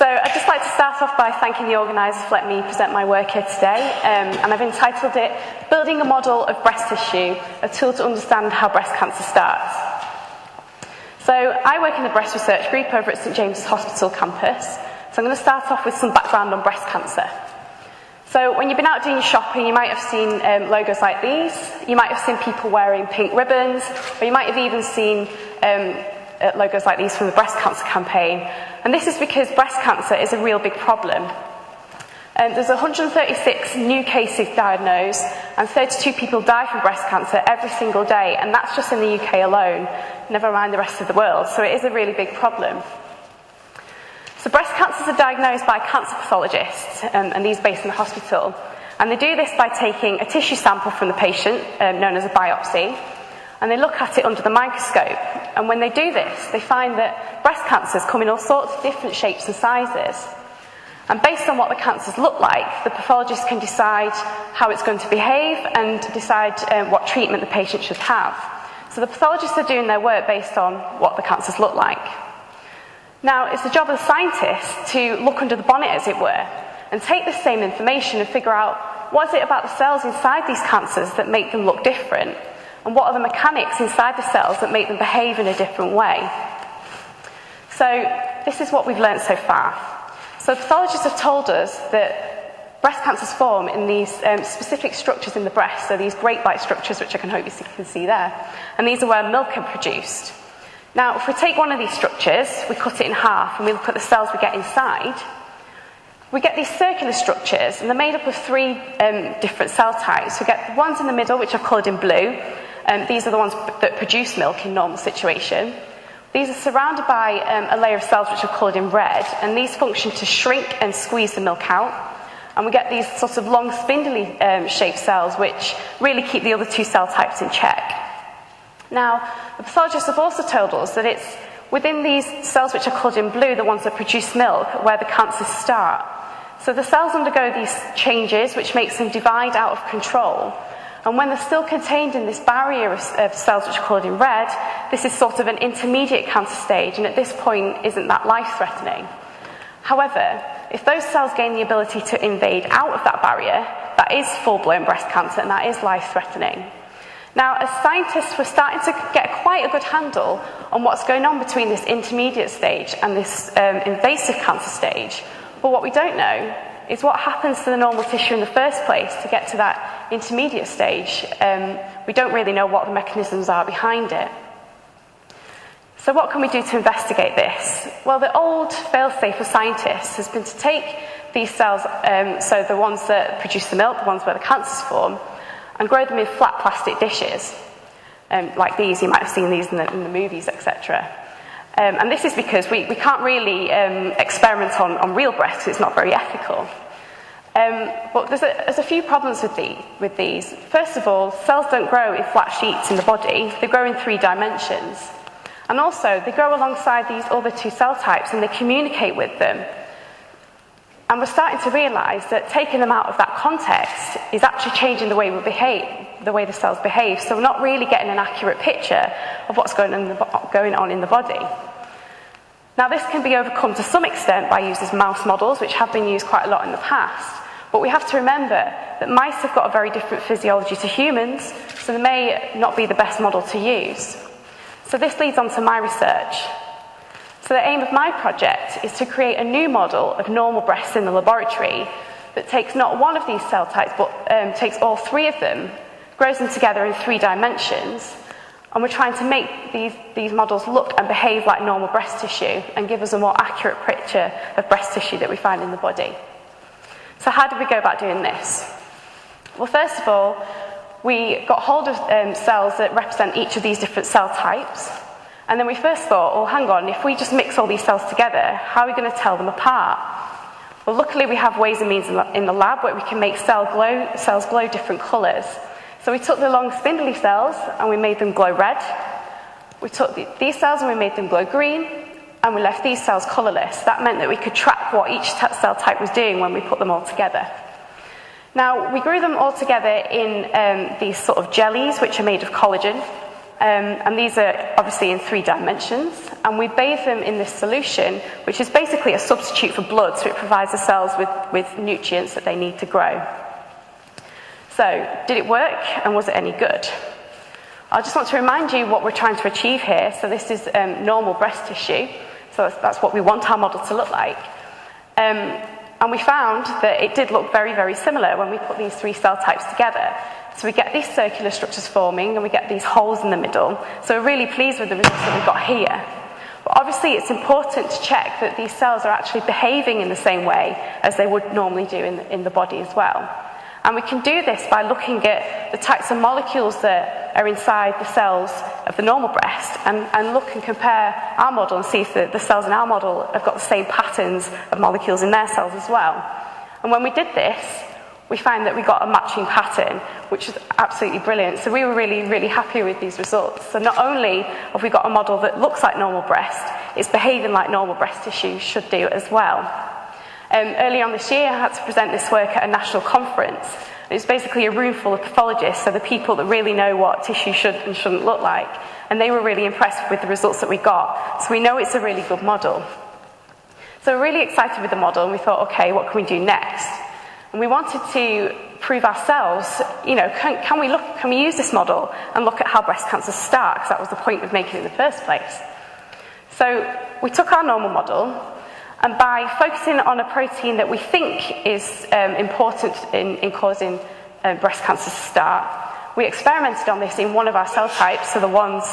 So I'd just like to start off by thanking the organisers for letting me present my work here today, and I've entitled it Building a Model of Breast Tissue, a Tool to Understand How Breast Cancer Starts. So I work in the breast research group over at St James's Hospital campus, so I'm going to start off with some background on breast cancer. So when you've been out doing your shopping, you might have seen logos like these, you might have seen people wearing pink ribbons, or you might have even seen logos like these from the breast cancer campaign. And this is because breast cancer is a real big problem. There's 136 new cases diagnosed, and 32 people die from breast cancer every single day, and that's just in the UK alone, never mind the rest of the world. So it is a really big problem. So breast cancers are diagnosed by cancer pathologists, and these based in the hospital. And they do this by taking a tissue sample from the patient, known as a biopsy, and they look at it under the microscope. And when they do this, they find that breast cancers come in all sorts of different shapes and sizes. And based on what the cancers look like, the pathologist can decide how it's going to behave and decide what treatment the patient should have. So the pathologists are doing their work based on what the cancers look like. Now, it's the job of the scientists to look under the bonnet, as it were, and take the same information and figure out what is it about the cells inside these cancers that make them look different, and what are the mechanics inside the cells that make them behave in a different way. So this is what we've learned so far. So pathologists have told us that breast cancers form in these specific structures in the breast, so these grape-like structures, which I hope you can see there, and these are where milk are produced. Now, if we take one of these structures, we cut it in half, and we look at the cells we get inside, we get these circular structures, and they're made up of three different cell types. We get the ones in the middle, which are coloured in blue. These are the ones that produce milk in normal situation. These are surrounded by a layer of cells which are coloured in red, and these function to shrink and squeeze the milk out. And we get these sort of long spindly shaped cells which really keep the other two cell types in check. Now, the pathologists have also told us that it's within these cells which are coloured in blue, the ones that produce milk, where the cancers start. So the cells undergo these changes which makes them divide out of control. And when they're still contained in this barrier of cells which are coloured in red, this is sort of an intermediate cancer stage, and at this point isn't that life-threatening. However, if those cells gain the ability to invade out of that barrier, that is full-blown breast cancer, and that is life-threatening. Now, as scientists, we're starting to get quite a good handle on what's going on between this intermediate stage and this invasive cancer stage. But what we don't know is what happens to the normal tissue in the first place to get to that intermediate stage. We don't really know what the mechanisms are behind it. So what can we do to investigate this? Well, the old fail-safe for scientists has been to take these cells, so the ones that produce the milk, the ones where the cancers form, and grow them in flat plastic dishes. Like these, you might have seen these in the movies, etc. And this is because we can't really experiment on real breasts, it's not very ethical. But there's a few problems with these. First of all, cells don't grow in flat sheets in the body, they grow in 3 dimensions. And also, they grow alongside these other 2 cell types and they communicate with them. And we're starting to realise that taking them out of that context is actually changing the way we behave, the way the cells behave. So we're not really getting an accurate picture of what's going on in the body. Now, this can be overcome to some extent by using mouse models, which have been used quite a lot in the past. But we have to remember that mice have got a very different physiology to humans, so they may not be the best model to use. So this leads on to my research. So the aim of my project is to create a new model of normal breasts in the laboratory that takes not one of these cell types, but takes all 3 of them, grows them together in 3 dimensions, and we're trying to make these models look and behave like normal breast tissue and give us a more accurate picture of breast tissue that we find in the body. So how did we go about doing this? Well, first of all, we got hold of cells that represent each of these different cell types. And then we first thought, oh, hang on, if we just mix all these cells together, how are we going to tell them apart? Well, luckily we have ways and means in the lab where we can make cells glow different colours. So we took the long spindly cells and we made them glow red. We took these cells and we made them glow green, and we left these cells colourless. That meant that we could track what each cell type was doing when we put them all together. Now, we grew them all together in these sort of jellies, which are made of collagen. And these are obviously in 3 dimensions, and we bathe them in this solution, which is basically a substitute for blood, so it provides the cells with nutrients that they need to grow. So, did it work, and was it any good? I just want to remind you what we're trying to achieve here. So this is normal breast tissue, so that's what we want our model to look like. And we found that it did look very, very similar when we put these 3 cell types together. So we get these circular structures forming, and we get these holes in the middle. So we're really pleased with the results that we've got here. But obviously it's important to check that these cells are actually behaving in the same way as they would normally do in the body as well. And we can do this by looking at the types of molecules that are inside the cells of the normal breast and look and compare our model and see if the cells in our model have got the same patterns of molecules in their cells as well. And when we did this, we found that we got a matching pattern, which is absolutely brilliant. So we were really, really happy with these results. So not only have we got a model that looks like normal breast, it's behaving like normal breast tissue should do as well. Earlier on this year, I had to present this work at a national conference. It was basically a room full of pathologists, so the people that really know what tissue should and shouldn't look like. And they were really impressed with the results that we got. So we know it's a really good model. So we're really excited with the model, and we thought, okay, what can we do next? And we wanted to prove ourselves, can we use this model and look at how breast cancers start, because that was the point of making it in the first place. So we took our normal model, and by focusing on a protein that we think is important in causing breast cancer to start, we experimented on this in one of our cell types, so the ones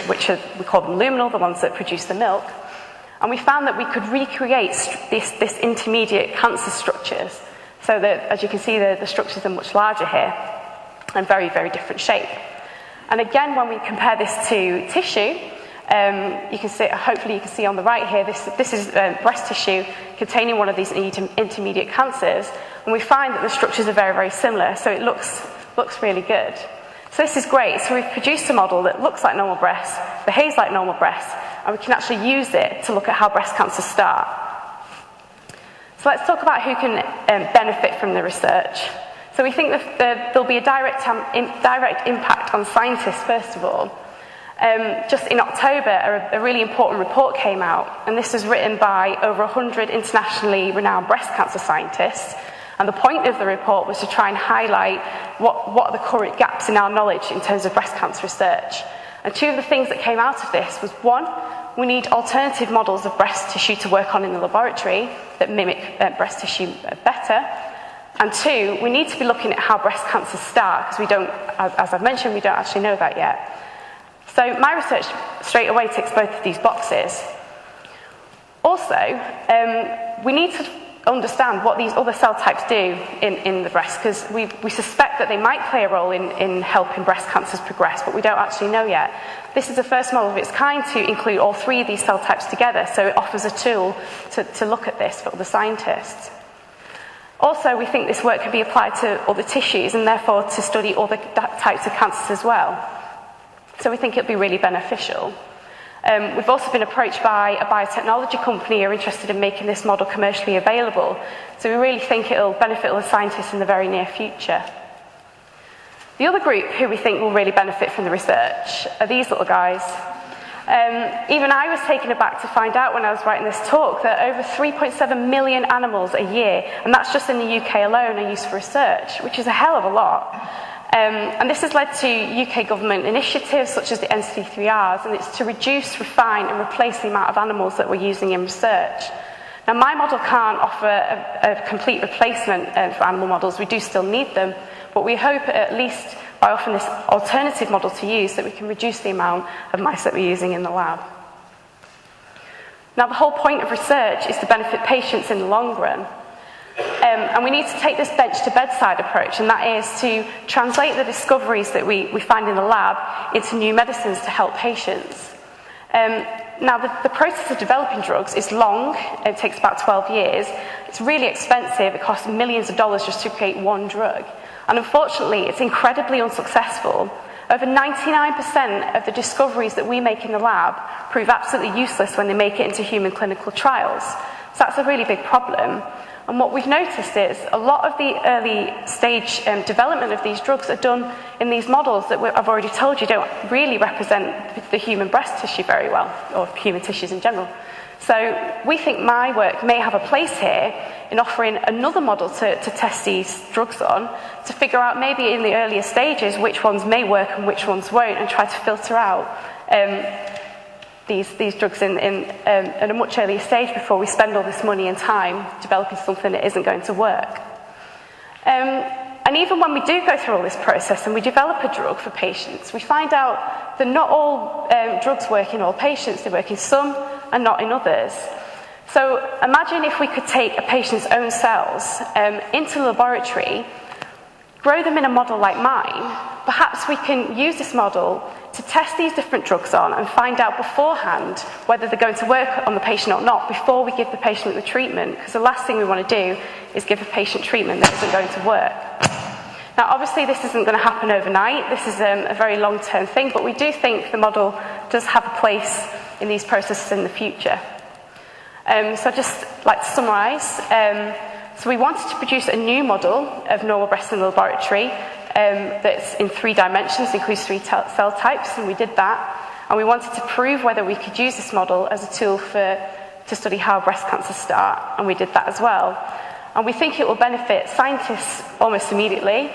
we call them luminal, the ones that produce the milk, and we found that we could recreate this intermediate cancer structures. So that, as you can see, the structures are much larger here and very, very different shape. And again, when we compare this to tissue, you can see, hopefully you can see on the right here, this is breast tissue containing one of these intermediate cancers, and we find that the structures are very, very similar, so it looks really good. So this is great. So we've produced a model that looks like normal breast, behaves like normal breast, and we can actually use it to look at how breast cancers start. So let's talk about who can benefit from the research. So we think that there'll be a direct impact on scientists, first of all. Just in October, a really important report came out, and this was written by over 100 internationally renowned breast cancer scientists. And the point of the report was to try and highlight what are the current gaps in our knowledge in terms of breast cancer research. And 2 of the things that came out of this was, 1, we need alternative models of breast tissue to work on in the laboratory that mimic breast tissue better. And 2, we need to be looking at how breast cancers start, because we don't, as I've mentioned, we don't actually know that yet. So my research straight away ticks both of these boxes. Also, we need to understand what these other cell types do in the breast, because we suspect that they might play a role in helping breast cancers progress, but we don't actually know yet. This is the first model of its kind to include all 3 of these cell types together, so it offers a tool to look at this for other scientists. Also, we think this work can be applied to other tissues and therefore to study other types of cancers as well. So we think it'll be really beneficial. We've also been approached by a biotechnology company who are interested in making this model commercially available. So we really think it'll benefit all the scientists in the very near future. The other group who we think will really benefit from the research are these little guys. Even I was taken aback to find out when I was writing this talk that over 3.7 million animals a year, and that's just in the UK alone, are used for research, which is a hell of a lot. And this has led to UK government initiatives such as the NCD3Rs, and it's to reduce, refine and replace the amount of animals that we're using in research. Now, my model can't offer a complete replacement for animal models. We do still need them, but we hope at least by offering this alternative model to use that we can reduce the amount of mice that we're using in the lab. Now, the whole point of research is to benefit patients in the long run. And we need to take this bench-to-bedside approach, and that is to translate the discoveries that we find in the lab into new medicines to help patients. Now, the process of developing drugs is long. It takes about 12 years. It's really expensive. It costs millions of dollars just to create one drug. And unfortunately, it's incredibly unsuccessful. Over 99% of the discoveries that we make in the lab prove absolutely useless when they make it into human clinical trials. So that's a really big problem. And what we've noticed is a lot of the early stage development of these drugs are done in these models that I've already told you don't really represent the human breast tissue very well, or human tissues in general. So we think my work may have a place here in offering another model to test these drugs on, to figure out maybe in the earlier stages which ones may work and which ones won't, and try to filter out these drugs at a much earlier stage before we spend all this money and time developing something that isn't going to work. And even when we do go through all this process and we develop a drug for patients, we find out that not all drugs work in all patients. They work in some and not in others. So imagine if we could take a patient's own cells into the laboratory, grow them in a model like mine. Perhaps we can use this model to test these different drugs on and find out beforehand whether they're going to work on the patient or not before we give the patient the treatment, because the last thing we want to do is give a patient treatment that isn't going to work. Now, obviously, this isn't going to happen overnight. This is a very long-term thing, but we do think the model does have a place in these processes in the future. So I'd just like to summarise. So we wanted to produce a new model of normal breast in the laboratory that's in 3 dimensions, includes 3 cell types, and we did that. And we wanted to prove whether we could use this model as a tool to study how breast cancers start, and we did that as well. And we think it will benefit scientists almost immediately,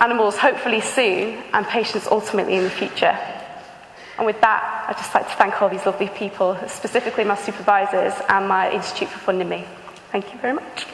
animals hopefully soon, and patients ultimately in the future. And with that, I'd just like to thank all these lovely people, specifically my supervisors and my institute for funding me. Thank you very much.